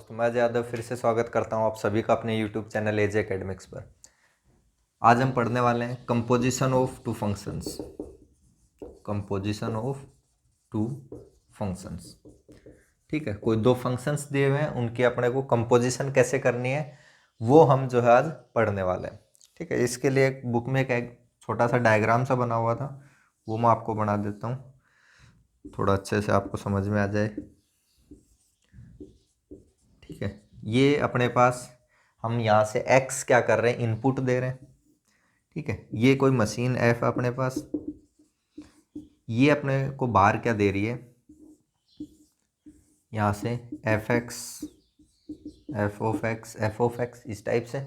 दोस्तों, मैं यादव फिर से स्वागत करता हूं आप सभी का अपने YouTube चैनल एजे एकेडमिक्स पर। आज हम पढ़ने वाले हैं composition of two functions. Composition of two functions, ठीक है। कोई दो फंक्शंस दिए हुए हैं, उनकी अपने को कंपोजिशन कैसे करनी है वो हम जो है आज पढ़ने वाले हैं, ठीक है। इसके लिए एक बुक में एक छोटा सा डायग्राम सा बना हुआ था, वो मैं आपको बना देता हूँ, थोड़ा अच्छे से आपको समझ में आ जाए, ठीक है। ये अपने पास हम यहाँ से x क्या कर रहे हैं, इनपुट दे रहे हैं, ठीक है। ये कोई मशीन f अपने पास, ये अपने को बाहर क्या दे रही है, यहाँ से एफ ऑफ एक्स इस टाइप से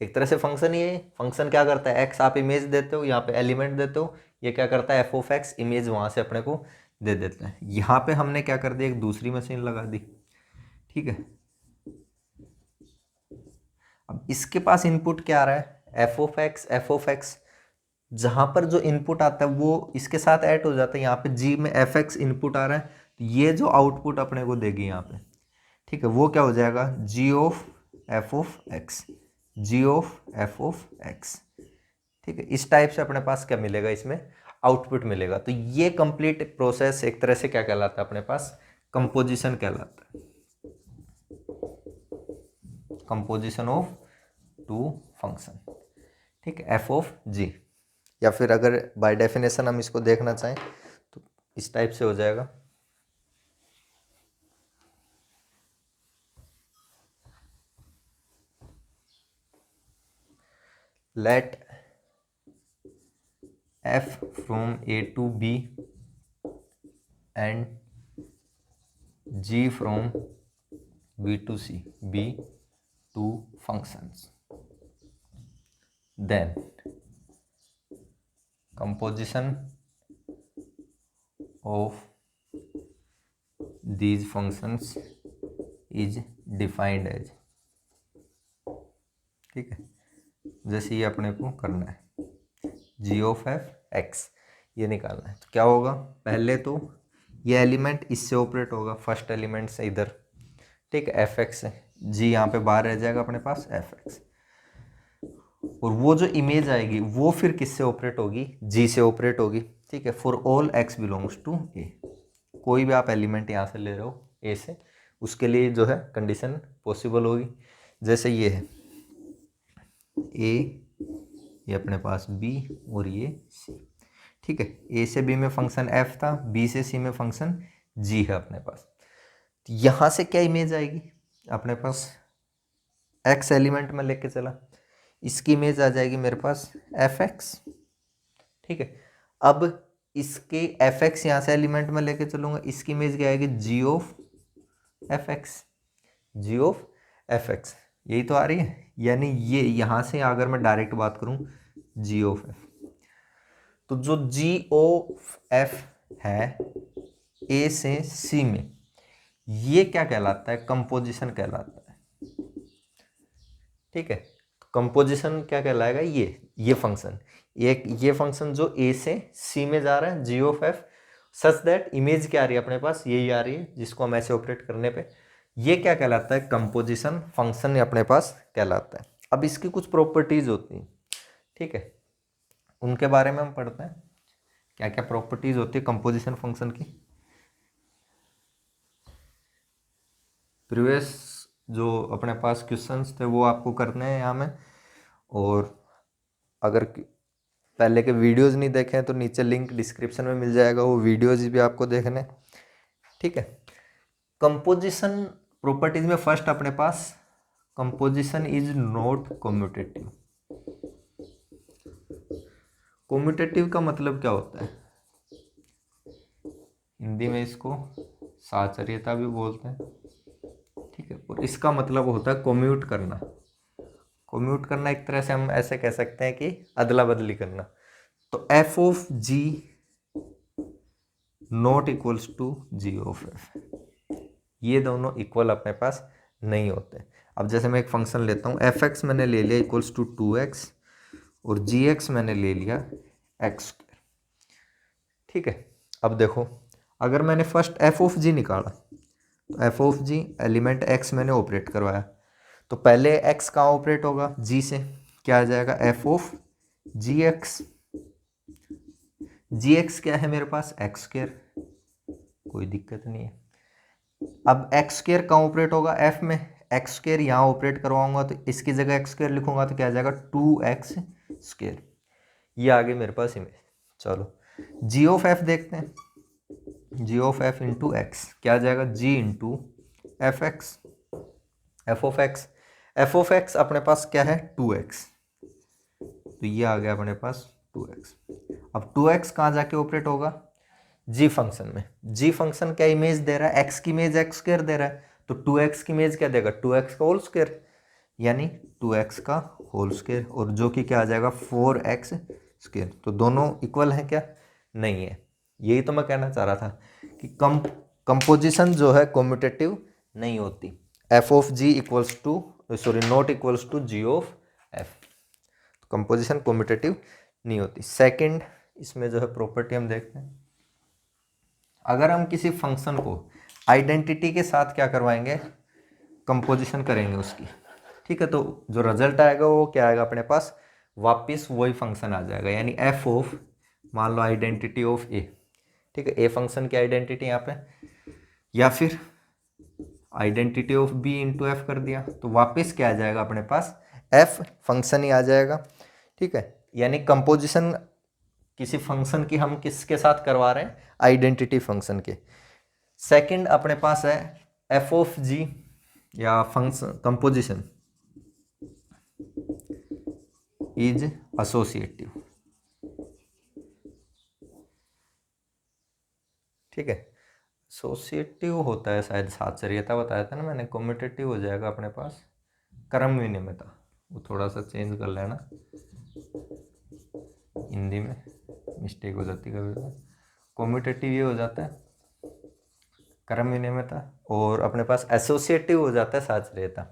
एक तरह से फंक्शन ही है। फंक्शन क्या करता है, x आप इमेज देते हो, यहाँ पे एलिमेंट देते हो, ये क्या करता है एफ ऑफ एक्स इमेज वहाँ से अपने को दे देता है। यहाँ पे हमने क्या कर दिया, एक दूसरी मशीन लगा दी, ठीक है। अब इसके पास इनपुट क्या आ रहा है, एफ ऑफ एक्स, जहां पर जो इनपुट आता है वो इसके साथ ऐड हो जाता है। यहाँ पे जी में एफ एक्स इनपुट आ रहा है, तो ये जो आउटपुट अपने को देगी यहाँ पे, ठीक है, वो क्या हो जाएगा, G of F of X, G of F of X, ठीक है। इस टाइप से अपने पास क्या मिलेगा, इसमें आउटपुट मिलेगा। तो ये कंप्लीट प्रोसेस एक तरह से क्या कहलाता है, अपने पास कंपोजिशन कहलाता है, कंपोजिशन ऑफ टू फंक्शन, ठीक है, एफ ऑफ जी। या फिर अगर बाय डेफिनेशन हम इसको देखना चाहें तो इस टाइप से हो जाएगा, let F from A to B and G from B to C be two functions, then composition of these functions is defined as, ठीक है। जैसे ये अपने को करना है जी ऑफ एफ एक्स, ये निकालना है, तो क्या होगा, पहले तो ये एलिमेंट इससे ऑपरेट होगा, फर्स्ट एलिमेंट से इधर, ठीक है, एफ एक्स है, जी यहाँ पे बाहर रह जाएगा अपने पास एफ एक्स, और वो जो इमेज आएगी वो फिर किससे ऑपरेट होगी, जी से ऑपरेट होगी, ठीक है। For all X belongs to A, कोई भी आप एलिमेंट यहाँ से ले रहे हो ए से, उसके लिए जो है कंडीशन पॉसिबल होगी। जैसे ये है ए, ये अपने पास बी और ये सी, ठीक है। ए से बी में फंक्शन एफ था, बी से सी में फंक्शन जी है अपने पास। तो यहाँ से क्या इमेज आएगी अपने पास, एक्स एलिमेंट में लेके चला, इसकी इमेज आ जाएगी मेरे पास एफ एक्स, ठीक है। अब इसके एफ एक्स यहाँ से एलिमेंट में लेके चलूंगा, इसकी इमेज क्या आएगी, G of F X, G of F X, यही तो आ रही है। यानी ये यहाँ से अगर मैं डायरेक्ट बात करूँ जी ऑफ एफ, तो जो जी ऑफ एफ है ए से सी में, ये क्या कहलाता है, कंपोजिशन कहलाता है, ठीक है। कंपोजिशन क्या कहलाएगा, ये फंक्शन, ये फंक्शन जो ए से सी में जा रहा है G of F, such that image क्या आ रही है अपने पास, यही आ रही है, जिसको हम ऐसे ऑपरेट करने पे ये क्या कहलाता है, कंपोजिशन फंक्शन अपने पास कहलाता है। अब इसकी कुछ प्रॉपर्टीज होती हैं, ठीक है, उनके बारे में हम पढ़ते हैं, क्या क्या प्रॉपर्टीज होती है कंपोजिशन फंक्शन की। प्रीवियस जो अपने पास क्वेश्चंस थे वो आपको करने हैं यहाँ में, और अगर पहले के वीडियोस नहीं देखे हैं तो नीचे लिंक डिस्क्रिप्शन में मिल जाएगा, वो वीडियोस भी आपको देखने, ठीक है। कंपोजिशन प्रॉपर्टीज में फर्स्ट अपने पास composition is not commutative. Commutative का मतलब क्या होता है, हिंदी में इसको साचर्यता भी बोलते हैं, ठीक है, और इसका मतलब होता है कम्यूट करना। कम्यूट करना एक तरह से हम ऐसे कह सकते हैं कि अदला बदली करना। तो F of G not equals to G of F, ये दोनों इक्वल अपने पास नहीं होते। अब जैसे मैं एक फंक्शन लेता हूँ, एफ एक्स मैंने ले लिया इक्वल्स टू 2x और जी एक्स मैंने ले लिया x², ठीक है। अब देखो, अगर मैंने फर्स्ट एफ ऑफ जी निकाला F of G element X मैंने ऑपरेट करवाया, तो पहले एक्स कहाँ ऑपरेट होगा, जी से, क्या आ जाएगा F of G X. G X क्या है मेरे पास, एक्स स्क्वायर, कोई दिक्कत नहीं है। अब एक्स स्क्वायर कहाँ ऑपरेट होगा, एफ में, एक्स स्क्वायर यहाँ ऑपरेट करवाऊंगा तो इसकी जगह एक्स स्क्वायर लिखूंगा तो क्या आ जाएगा 2x स्क्वायर। ये आ गई मेरे पास इमेज। चलो जी ऑफ एफ देखते हैं, G of F into X क्या आ जाएगा, G into F X, F of X, F of X अपने पास क्या है 2x, तो ये आ गया अपने पास 2x। अब 2x कहाँ जाके ऑपरेट होगा, जी फंक्शन में। जी फंक्शन क्या इमेज दे रहा है, x की इमेज एक्स स्क्वायर दे रहा है, तो 2x की इमेज क्या देगा 2x का होल स्क्वायर, यानी 2x का होल स्क्वायर, और जो कि क्या आ जाएगा 4x स्क्वायर। तो दोनों इक्वल हैं क्या, नहीं है। यही तो मैं कहना चाह रहा था कि कंपोजिशन जो है कम्यूटेटिव नहीं होती, F of G equals to sorry not equals to G of F, composition commutative नहीं होती। सेकंड इसमें जो है प्रॉपर्टी हम देखते हैं, अगर हम किसी फंक्शन को आइडेंटिटी के साथ क्या करवाएंगे, कंपोजिशन करेंगे उसकी, ठीक है, तो जो रिजल्ट आएगा वो क्या आएगा अपने पास, वापस वही फंक्शन आ जाएगा, यानी एफ ऑफ, मान लो आइडेंटिटी ऑफ ए, ठीक है, ए फंक्शन की आइडेंटिटी यहाँ पे, या फिर identity of B into F कर दिया, तो वापस क्या आ जाएगा अपने पास, एफ फंक्शन ही आ जाएगा, ठीक है। यानी कंपोजिशन किसी फंक्शन की हम किसके साथ करवा रहे हैं, आइडेंटिटी फंक्शन के। सेकंड अपने पास है एफ ऑफ जी या फंक्शन कंपोजिशन इज एसोसिएटिव, ठीक है, एसोसिएटिव होता है शायद साचर्यता बताया था ना मैंने, कम्यूटेटिव हो जाएगा अपने पास क्रम विनिमयता, वो थोड़ा सा चेंज कर लेना, हिंदी में मिस्टेक हो जाती है कभी, कम्यूटेटिव ये हो जाता है क्रम विनिमयता, और अपने पास एसोसिएटिव हो जाता है साचर्यता।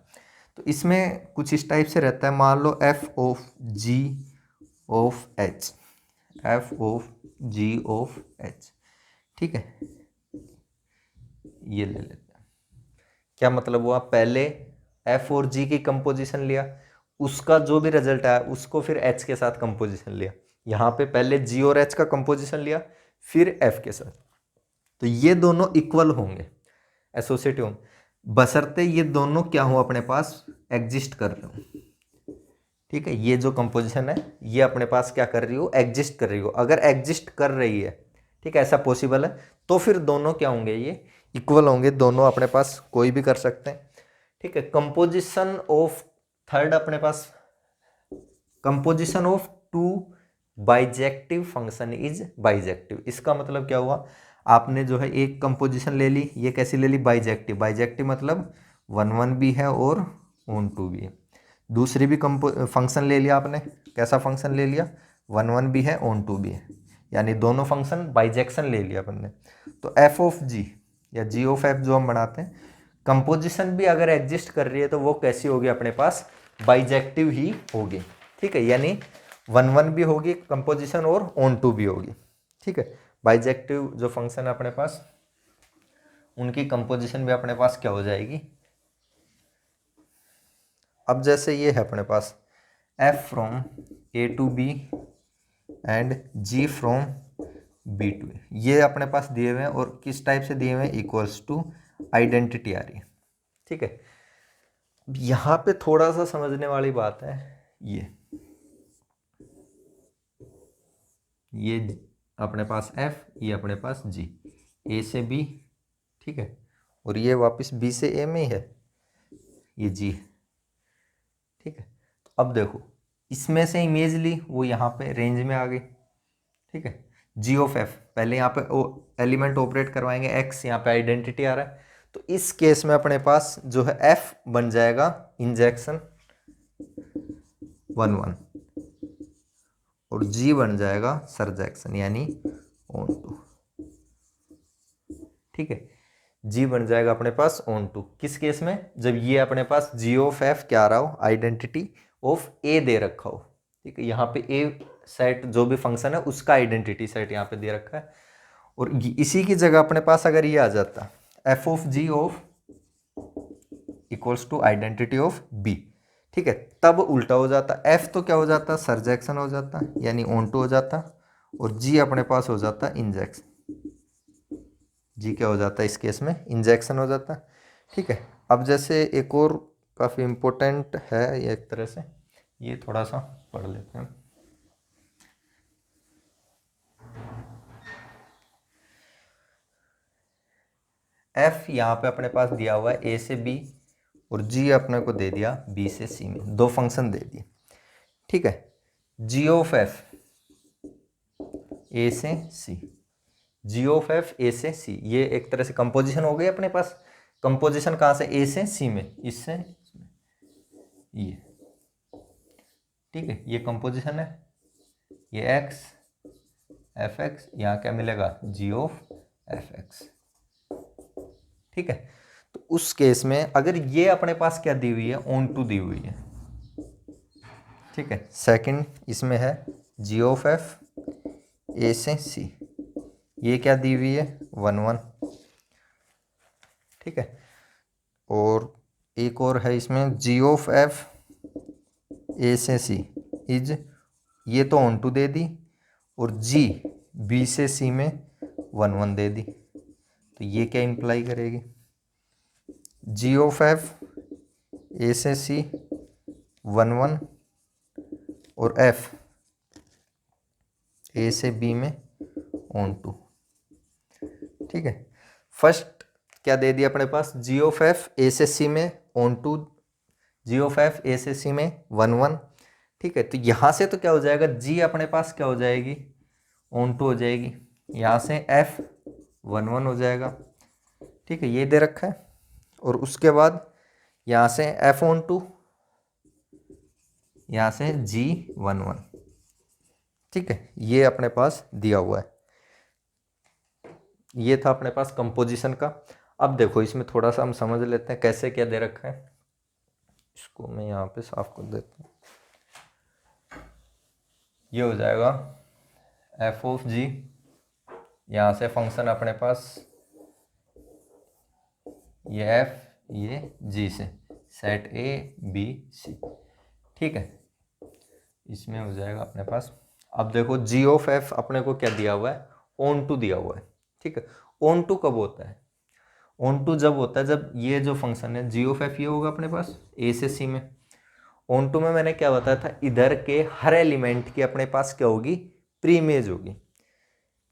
तो इसमें कुछ इस टाइप से रहता है, मान लो F of G of H, F of G of H, ठीक है, ये ले लेते हैं। क्या मतलब हुआ, पहले एफ और जी की कंपोजिशन लिया, उसका जो भी रिजल्ट आया उसको फिर एच के साथ कंपोजिशन लिया, यहाँ पे पहले जी और एच का कंपोजिशन लिया फिर एफ के साथ, तो ये दोनों इक्वल होंगे, एसोसिएटिव होंगे, बशर्ते ये दोनों क्या हो अपने पास एग्जिस्ट कर रहे हो, ठीक है, ये जो कंपोजिशन है ये अपने पास क्या कर रही हो, एग्जिस्ट कर रही हो। अगर एग्जिस्ट कर रही है, ठीक है, ऐसा पॉसिबल है, तो फिर दोनों क्या होंगे, ये इक्वल होंगे, दोनों अपने पास कोई भी कर सकते हैं, ठीक है। कंपोजिशन ऑफ थर्ड अपने पास, composition of two bijective function is bijective. इसका मतलब क्या हुआ, आपने जो है एक कंपोजिशन ले ली, ये कैसी ले ली, बाइजेक्टिव, बाइजेक्टिव मतलब 1 1 भी है और ऑन 2 भी है। दूसरी भी फंक्शन ले लिया आपने, कैसा फंक्शन ले लिया, 1 1 भी है ऑन 2 भी है, यानी दोनों फंक्शन बाइजेक्शन ले लिया अपन ने। तो एफ ऑफ जी या जी ऑफ एफ जो हम बनाते हैं, कंपोजिशन भी अगर एग्जिस्ट कर रही है तो वो कैसी होगी अपने पास, बाइजेक्टिव ही होगी, ठीक है, यानी 1 1 भी होगी कंपोजिशन और ऑन 2 भी होगी, ठीक है। बाइजेक्टिव जो फंक्शन है अपने पास, उनकी कंपोजिशन भी अपने पास क्या हो जाएगी। अब जैसे ये है अपने पास f from a to b and g from b to a, ये अपने पास दिए हुए हैं और किस टाइप से दिए हुए हैं, इक्वल्स टू आइडेंटिटी आ रही है, ठीक है। यहाँ पे थोड़ा सा समझने वाली बात है, ये अपने पास f, ये अपने पास g, a से b, ठीक है, और ये वापस b से a में ही है, ये g, ठीक है। तो अब देखो इसमें से इमेज ली, वो यहाँ पे रेंज में आ गई, ठीक है। जी ऑफ एफ, पहले यहाँ पे एलिमेंट ऑपरेट करवाएंगे x, यहाँ पे आइडेंटिटी आ रहा है, तो इस केस में अपने पास जो है f बन जाएगा इंजेक्शन 1 1 और g बन जाएगा सरजेक्शन यानी ऑन 2, ठीक है। g बन जाएगा अपने पास ऑन 2 किस केस में, जब ये अपने पास g ऑफ f क्या आ रहा हो, आइडेंटिटी ऑफ a दे रखा हो, ठीक है। यहाँ पे a सेट जो भी फंक्शन है उसका आइडेंटिटी सेट यहाँ पे दे रखा है, और इसी की जगह अपने पास अगर ये आ जाता f of g of equals to identity of B, ठीक है। तब उल्टा हो जाता, एफ तो क्या हो जाता, सरजेक्शन हो जाता यानी ऑन टू हो जाता, और जी अपने पास हो जाता इंजेक्शन, जी क्या हो जाता है इस केस में, इंजेक्शन हो जाता, ठीक है। अब जैसे एक और काफ़ी इम्पोर्टेंट है ये एक तरह से, ये थोड़ा सा पढ़ लेते हैं। एफ यहाँ पे अपने पास दिया हुआ है ए से बी, और जी अपने को दे दिया बी से सी में, दो फंक्शन दे दिए, ठीक है। जी ऑफ एफ ए से सी, जी ऑफ एफ ए से सी, ये एक तरह से कंपोजिशन हो गई अपने पास। कंपोजिशन कहाँ से, ए से सी में, इससे ये, ठीक है, ये कंपोजिशन है, ये एक्स एफ एक्स, यहाँ क्या मिलेगा, जी ऑफ एफ एक्स, ठीक है। तो उस केस में अगर ये अपने पास क्या दी हुई है, ऑन टू दी हुई है, ठीक है। सेकंड इसमें है जी ऑफ एफ ए से सी, ये क्या दी हुई है, 1 1, ठीक है। और एक और है इसमें जी ऑफ एफ ए से सी इज, ये तो ऑन टू दे दी, और जी बी से सी में 1 1 दे दी, तो ये क्या इंप्लाई करेगी, जी ऑफ एफ ए से सी 1 1 और एफ ए से बी में ऑन टू, ठीक है। फर्स्ट क्या दे दिया अपने पास, जी ऑफ एफ ए से सी में onto, G of F A से सी में 1 1, ठीक है। तो यहाँ से तो क्या हो जाएगा, जी अपने पास क्या हो जाएगी, ऑन टू हो जाएगी, यहाँ से एफ 1 1 हो जाएगा, ठीक है, ये दे रखा है। और उसके बाद यहाँ से एफ ऑन टू, यहाँ से जी 1 1, ठीक है, ये अपने पास दिया हुआ है। ये था अपने पास कंपोजिशन का। अब देखो इसमें थोड़ा सा हम समझ लेते हैं कैसे क्या दे रखा है, इसको मैं यहाँ पे साफ कर देता हूँ। ये हो जाएगा एफ ऑफ जी, यहाँ से फंक्शन अपने पास ये एफ, ये जी से सेट ए बी सी, ठीक है, इसमें हो जाएगा अपने पास। अब देखो जी ऑफ एफ अपने को क्या दिया हुआ है, ऑन टू दिया हुआ है, ठीक है। ऑन टू कब होता है, ऑन टू जब होता है जब ये जो फंक्शन है जी ऑफ एफ ये होगा अपने पास ए से सी में। ऑन टू में मैंने क्या बताया था, इधर के हर एलिमेंट की अपने पास क्या होगी, प्रीमेज होगी,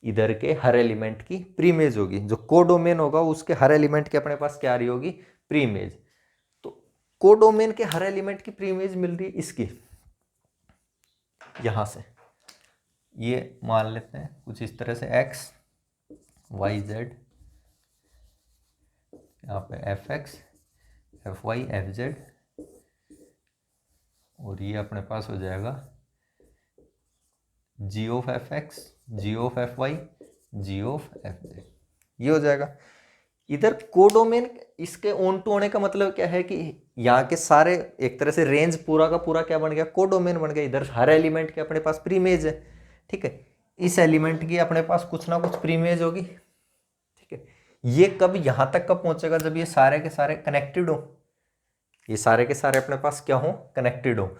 इधर के हर एलिमेंट की प्रीमेज होगी, जो कोडोमेन होगा उसके हर एलिमेंट के अपने पास क्या आ रही होगी, प्रीमेज। तो कोडोमेन के हर एलिमेंट की प्रीमेज मिल रही है इसकी, यहां से ये मान लेते हैं कुछ इस तरह से एक्स वाई जेड, यहाँ पे F X F Y F Z, और ये अपने पास हो जाएगा G of F X G of F Y G of F Z, ये हो जाएगा। इधर कोडोमेन इसके ऑन टू होने का मतलब क्या है कि यहाँ के सारे एक तरह से रेंज पूरा का पूरा क्या बन गया, कोडोमेन बन गया। इधर हर एलिमेंट के अपने पास प्रीमेज है, ठीक है, इस एलिमेंट की अपने पास कुछ ना कुछ प्रीमेज होगी, ठीक है। ये कब यहाँ तक कब पहुंचेगा, जब ये सारे के सारे कनेक्टेड हो, ये सारे के सारे अपने पास क्या हो, कनेक्टेड हो,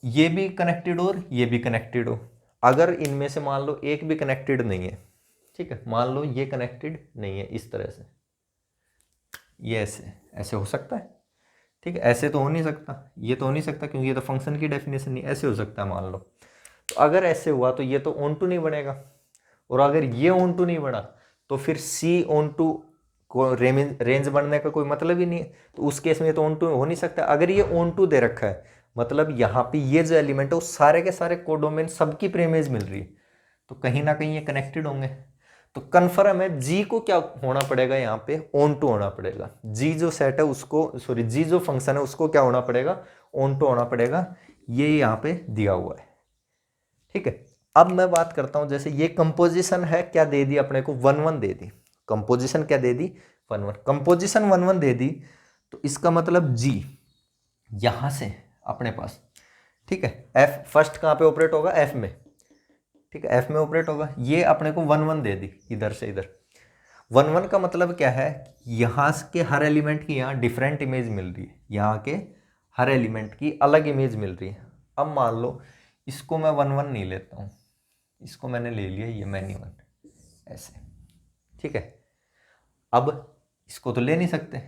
ये भी कनेक्टेड और ये भी कनेक्टेड हो। अगर इनमें से मान लो एक भी कनेक्टेड नहीं है, ठीक है, मान लो ये कनेक्टेड नहीं है इस तरह से, ये ऐसे ऐसे हो सकता है, ठीक है, ऐसे तो हो नहीं सकता, ये तो हो नहीं सकता क्योंकि ये तो फंक्शन की डेफिनेशन नहीं, ऐसे हो सकता है मान लो। तो अगर ऐसे हुआ तो ये तो ऑन टू नहीं बनेगा, और अगर ये ऑन टू नहीं बना तो फिर सी ऑन टू को रेंज बनने का कोई मतलब ही नहीं है। तो उस केस में तो ऑन टू हो नहीं सकता। अगर ये ऑन टू दे रखा है मतलब यहाँ पे ये जो एलिमेंट है वो सारे के सारे कोडोमेन सबकी प्रीमेज मिल रही है, तो कहीं ना कहीं ये कनेक्टेड होंगे। तो कन्फर्म है जी को क्या होना पड़ेगा, यहाँ पे ऑन टू होना पड़ेगा। जी जो सेट है उसको, सॉरी जी जो फंक्शन है उसको क्या होना पड़ेगा, ऑन टू होना पड़ेगा। ये यहाँ पे दिया हुआ है, ठीक है। अब मैं बात करता हूं, जैसे ये कंपोजिशन है, क्या दे दी अपने को, 1 1 दे दी। कंपोजिशन क्या दे दी, 1 1, कंपोजिशन 1 1 दे दी। तो इसका मतलब जी यहां से अपने पास, ठीक है, एफ फर्स्ट कहां पे ऑपरेट होगा, एफ में, ठीक है, एफ में ऑपरेट होगा। ये अपने को 1 1 दे दी इधर से इधर, 1 1 का मतलब क्या है, यहाँ के हर एलिमेंट की यहाँ डिफरेंट इमेज मिल रही है, यहाँ के हर एलिमेंट की अलग इमेज मिल रही है। अब मान लो इसको मैं 1 1 नहीं लेता हूँ, इसको मैंने ले लिया ये मैनी 1 ऐसे, ठीक है। अब इसको तो ले नहीं सकते,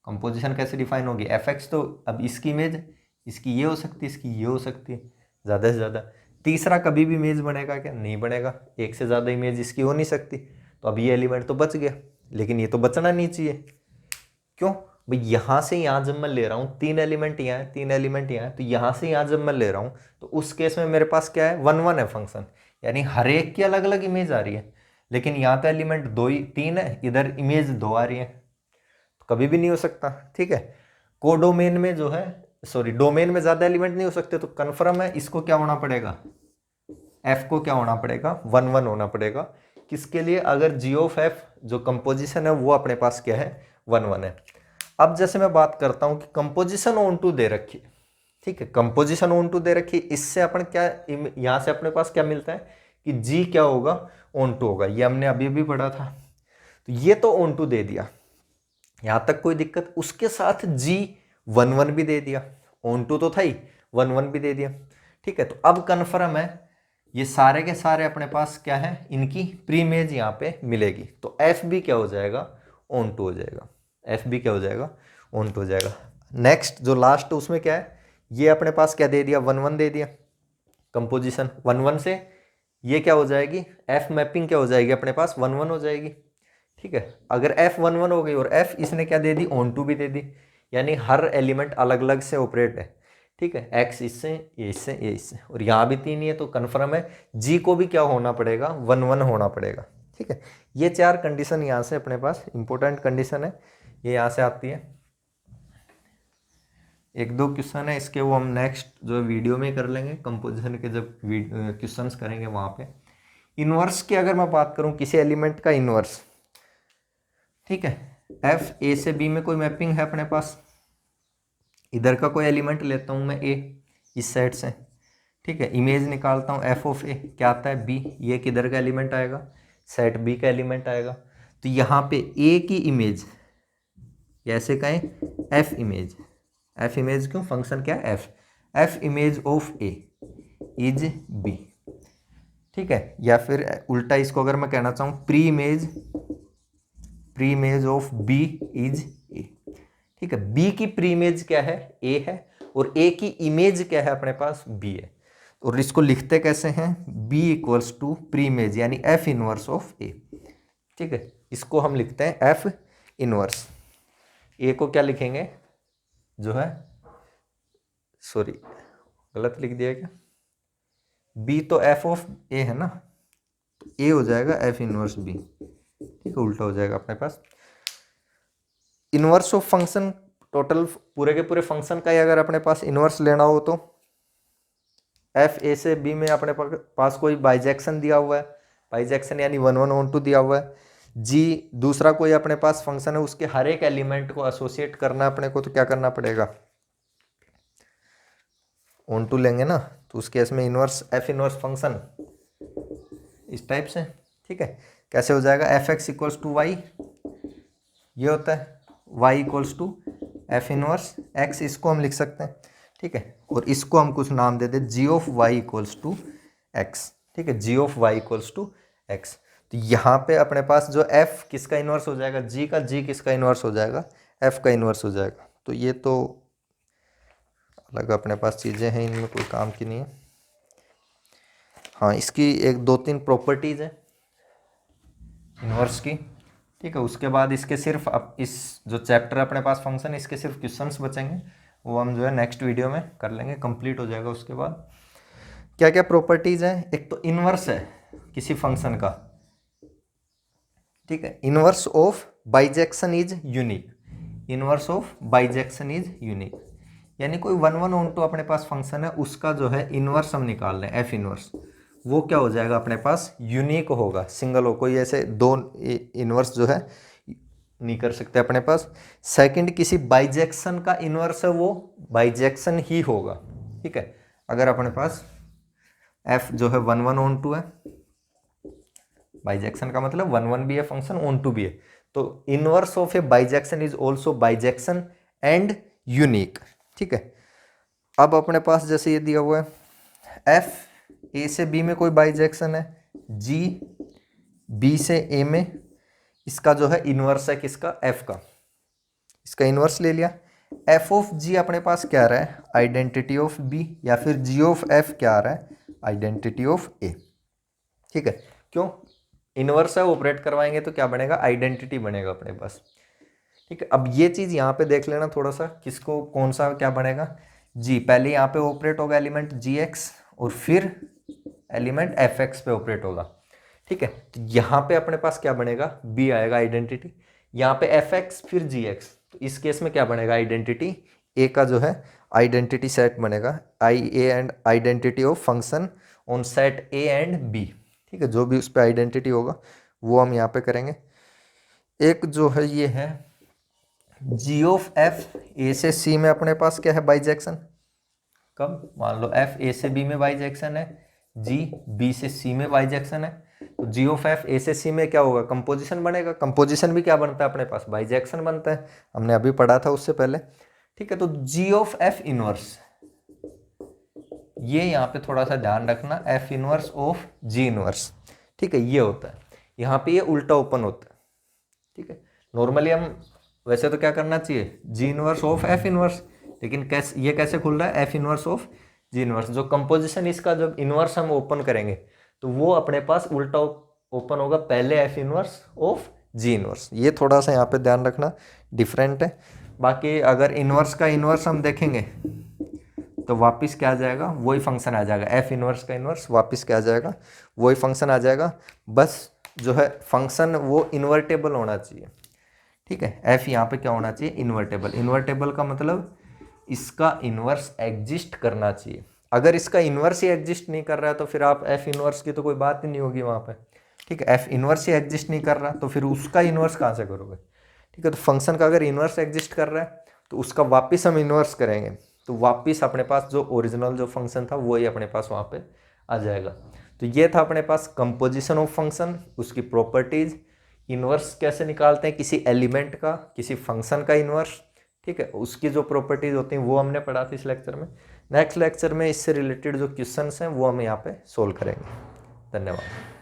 कंपोजिशन कैसे डिफाइन होगी, fx तो अब इसकी इमेज इसकी ये हो सकती है, इसकी ये हो सकती है ज़्यादा से ज़्यादा। तीसरा कभी भी इमेज बनेगा क्या, नहीं बनेगा, एक से ज़्यादा इमेज इसकी हो नहीं सकती। तो अब ये एलिमेंट तो बच गया, लेकिन ये तो बचना नहीं चाहिए। क्यों भाई, यहाँ से यहाँ जब मैं ले रहा हूँ 3 एलिमेंट यहाँ है, 3 एलिमेंट यहाँ है, तो यहाँ से यहाँ जब मैं ले रहा हूँ तो उस केस में मेरे पास क्या है, 1 1 है फंक्शन, यानी हर एक की अलग अलग इमेज आ रही है। लेकिन यहाँ तो एलिमेंट 3 है, इधर इमेज 2 आ रही है, तो कभी भी नहीं हो सकता, ठीक है। कोडोमेन में जो है, सॉरी डोमेन में ज़्यादा एलिमेंट नहीं हो सकते, तो कन्फर्म है इसको क्या होना पड़ेगा, f को क्या होना पड़ेगा, 1 1 होना पड़ेगा। किसके लिए, अगर g ऑफ f जो कंपोजिशन है वो अपने पास क्या है, 1 1 है। अब जैसे मैं बात करता हूं कि कंपोजिशन ऑन टू दे रखी है, ठीक है, कंपोजिशन ऑन टू दे रखी, इससे अपन क्या, यहां से अपने पास क्या मिलता है कि g क्या होगा, ऑन टू होगा, ये हमने अभी भी पढ़ा था। तो ये तो ऑन टू दे दिया, यहां तक कोई दिक्कत। उसके साथ g 1 1 भी दे दिया, ऑन टू तो था ही, 1 1 भी दे दिया, ठीक है। तो अब कन्फर्म है ये सारे के सारे अपने पास क्या है, इनकी प्री इमेज यहाँ पे मिलेगी। तो एफ भी क्या हो जाएगा, ऑन टू हो जाएगा, एफ भी क्या हो जाएगा, ऑन टू हो जाएगा। नेक्स्ट जो लास्ट उसमें क्या है, ये अपने पास क्या दे दिया, 1 1 दे दिया कंपोजिशन, 1 1 से ये क्या हो जाएगी, एफ मैपिंग क्या हो जाएगी अपने पास, 1 1 हो जाएगी, ठीक है। अगर एफ 1 1 हो गई और एफ इसने क्या दे दी, ऑन टू भी दे दी, यानी हर एलिमेंट अलग अलग से ऑपरेट है, ठीक है। एक्स इससे, ये इससे, ये इससे, और यहाँ भी 3 ही है, तो कन्फर्म है जी को भी क्या होना पड़ेगा, 1 1 होना पड़ेगा, ठीक है। ये 4 कंडीशन यहाँ से अपने पास इंपॉर्टेंट कंडीशन है, ये यहाँ से आती है। 1-2 क्वेश्चन है इसके, वो हम नेक्स्ट जो वीडियो में कर लेंगे, कंपोजिशन के जब क्वेश्चंस करेंगे वहाँ पे। इनवर्स की अगर मैं बात करूँ, किसी एलिमेंट का इनवर्स, ठीक है, एफ ए से बी में कोई मैपिंग है अपने पास, इधर का कोई एलिमेंट लेता हूँ मैं ए इस साइड से, ठीक है, इमेज निकालता हूँ एफ ऑफ ए, क्या आता है बी, ये किधर का एलिमेंट आएगा, सेट बी का एलिमेंट आएगा। तो यहाँ पे ए की इमेज कैसे कहें, एफ इमेज, एफ इमेज क्यों, फंक्शन क्या है F, F image of A is B, ठीक है। या फिर उल्टा इसको अगर मैं कहना चाहूँ, pre image of B is A, ठीक है। बी की प्री इमेज क्या है, ए है, और ए की इमेज क्या है अपने पास, बी है। और इसको लिखते कैसे हैं, B equals to pre image यानी एफ इनवर्स ऑफ ए, ठीक है। इसको हम लिखते हैं एफ इनवर्स, ए को क्या लिखेंगे जो है, सॉरी गलत लिख दिया क्या, बी तो एफ ऑफ ए है ना, तो ए हो जाएगा एफ इनवर्स बी, ठीक है, उल्टा हो जाएगा अपने पास। इनवर्स ऑफ फंक्शन, टोटल पूरे के पूरे फंक्शन का ही अगर अपने पास इनवर्स लेना हो तो एफ ए से बी में अपने पास कोई बाइजेक्शन दिया हुआ है, बाइजेक्शन यानी 1 1 ऑन टू दिया हुआ है। जी दूसरा कोई अपने पास फंक्शन है, उसके हर एक एलिमेंट को एसोसिएट करना अपने को, तो क्या करना पड़ेगा, ऑन टू लेंगे ना, तो उस केस में इनवर्स एफ इनवर्स फंक्शन इस टाइप से, ठीक है। कैसे हो जाएगा, F X equals to Y, ये होता है y equals to F inverse X, इसको हम लिख सकते हैं, ठीक है। और इसको हम कुछ नाम दे दें, G of Y equals to X, ठीक है, G of Y equals to X. तो यहाँ पे अपने पास जो f किसका इनवर्स हो जाएगा, g का, g किसका इनवर्स हो जाएगा, f का इनवर्स हो जाएगा। तो ये तो अलग अपने पास चीज़ें हैं, इनमें कोई काम की नहीं है। हाँ, इसकी 1-2-3 प्रॉपर्टीज़ है इनवर्स की, ठीक है। उसके बाद इसके सिर्फ अब इस जो चैप्टर अपने पास फंक्शन, इसके सिर्फ क्वेश्चंस बचेंगे, वो हम जो है नेक्स्ट वीडियो में कर लेंगे, कंप्लीट हो जाएगा। उसके बाद क्या क्या प्रॉपर्टीज़ हैं, एक तो इनवर्स है किसी फंक्शन का, ठीक है, inverse of bijection is unique, inverse of bijection is unique, यानी कोई 1 1 ऑन टू अपने पास फंक्शन है, उसका जो है इनवर्स हम निकाल रहे हैं, एफ इनवर्स, वो क्या हो जाएगा अपने पास, यूनिक होगा, सिंगल हो, कोई ऐसे 2 इनवर्स जो है नहीं कर सकते अपने पास। सेकंड, किसी बाइजेक्शन का इनवर्स है, वो बाइजेक्शन ही होगा, ठीक है। अगर अपने पास f जो है 1 1 ऑन टू है, बाइजेक्शन का मतलब 1 1 भी है फंक्शन, ऑन टू भी है, तो inverse of A bijection is also bijection and unique. ठीक है, अब अपने पास जैसे ये दिया हुआ है एफ ए से बी में कोई बाइजेक्शन है, जी बी से ए में, इसका जो है इनवर्स है किसका, एफ का, इसका इनवर्स ले लिया। एफ ऑफ जी अपने पास क्या आ रहा है, आइडेंटिटी ऑफ बी, या फिर जी ऑफ एफ क्या आ रहा है, आइडेंटिटी ऑफ ए। ठीक है, क्यों, इनवर्स है, ऑपरेट करवाएंगे तो क्या बनेगा, आइडेंटिटी बनेगा अपने पास। ठीक है, अब ये चीज यहाँ पे देख लेना थोड़ा सा, किसको कौन सा क्या बनेगा, जी पहले यहाँ पे ऑपरेट होगा एलिमेंट जी एक्स, और फिर एलिमेंट एफ एक्स पे ऑपरेट होगा। ठीक है, तो यहाँ पे अपने पास क्या बनेगा, बी आएगा आइडेंटिटी, यहाँ पे एफ एक्स फिर जी एक्स, तो इस केस में क्या बनेगा, आइडेंटिटी ए का जो है आइडेंटिटी सेट बनेगा, I A and identity of function on set A and B. ठीक है, जो भी उस पर आइडेंटिटी होगा वो हम यहाँ पे करेंगे। एक जो है ये है जी ऑफ एफ ए से सी में अपने पास क्या है, बाइजेक्शन, कब, मान लो एफ ए से बी में बाइजेक्शन है, जी बी से सी में बाइजेक्शन है, तो जी ऑफ एफ ए से सी में क्या होगा, कंपोजिशन बनेगा। कंपोजिशन भी क्या बनता है अपने पास, बाइजेक्शन बनता है, हमने अभी पढ़ा था उससे पहले। ठीक है, तो जी ऑफ एफ इनवर्स, ये यहाँ पे थोड़ा सा ध्यान रखना, F inverse of ji inverse. ठीक है, ये होता है, यहाँ पे ये उल्टा ओपन होता है। ठीक है, नॉर्मली हम वैसे तो क्या करना चाहिए, जी इनवर्स ऑफ एफ इनवर्स, लेकिन कैसे, ये कैसे खुल रहा है, F inverse of ji inverse. जो कंपोजिशन इसका जब इनवर्स हम ओपन करेंगे तो वो अपने पास उल्टा ओपन होगा, पहले F inverse of ji inverse. ये थोड़ा सा यहाँ पे ध्यान रखना, डिफरेंट है। बाकी अगर इनवर्स का इनवर्स हम देखेंगे तो वापस क्या आ जाएगा, वही फंक्शन आ जाएगा, एफ इनवर्स का इनवर्स वापस क्या आ जाएगा, वही फंक्शन आ जाएगा, बस जो है फंक्शन वो इन्वर्टेबल होना चाहिए। ठीक है, एफ यहाँ पे क्या होना चाहिए, इन्वर्टेबल। इन्वर्टेबल का मतलब इसका इनवर्स एग्जिस्ट करना चाहिए। अगर इसका इनवर्स ही एग्जिस्ट नहीं कर रहा है तो फिर आप एफ इनवर्स की तो कोई बात ही नहीं होगी वहाँ पे। ठीक है, एफ इनवर्स ही एग्जिस्ट नहीं कर रहा तो फिर उसका इनवर्स कहाँ से करोगे। ठीक है, तो फंक्शन का अगर इनवर्स एग्जिस्ट कर रहा है तो उसका वापस हम इनवर्स करेंगे तो वापस अपने पास जो ओरिजिनल जो फंक्शन था वही अपने पास वहाँ पे आ जाएगा। तो ये था अपने पास कंपोजिशन ऑफ फंक्शन, उसकी प्रॉपर्टीज, इनवर्स कैसे निकालते हैं किसी एलिमेंट का, किसी फंक्शन का इनवर्स। ठीक है, उसकी जो प्रॉपर्टीज होती हैं वो हमने पढ़ा था इस लेक्चर में। नेक्स्ट लेक्चर में इससे रिलेटेड जो क्वेश्चंस हैं वो हम यहाँ पे सोल्व करेंगे। धन्यवाद।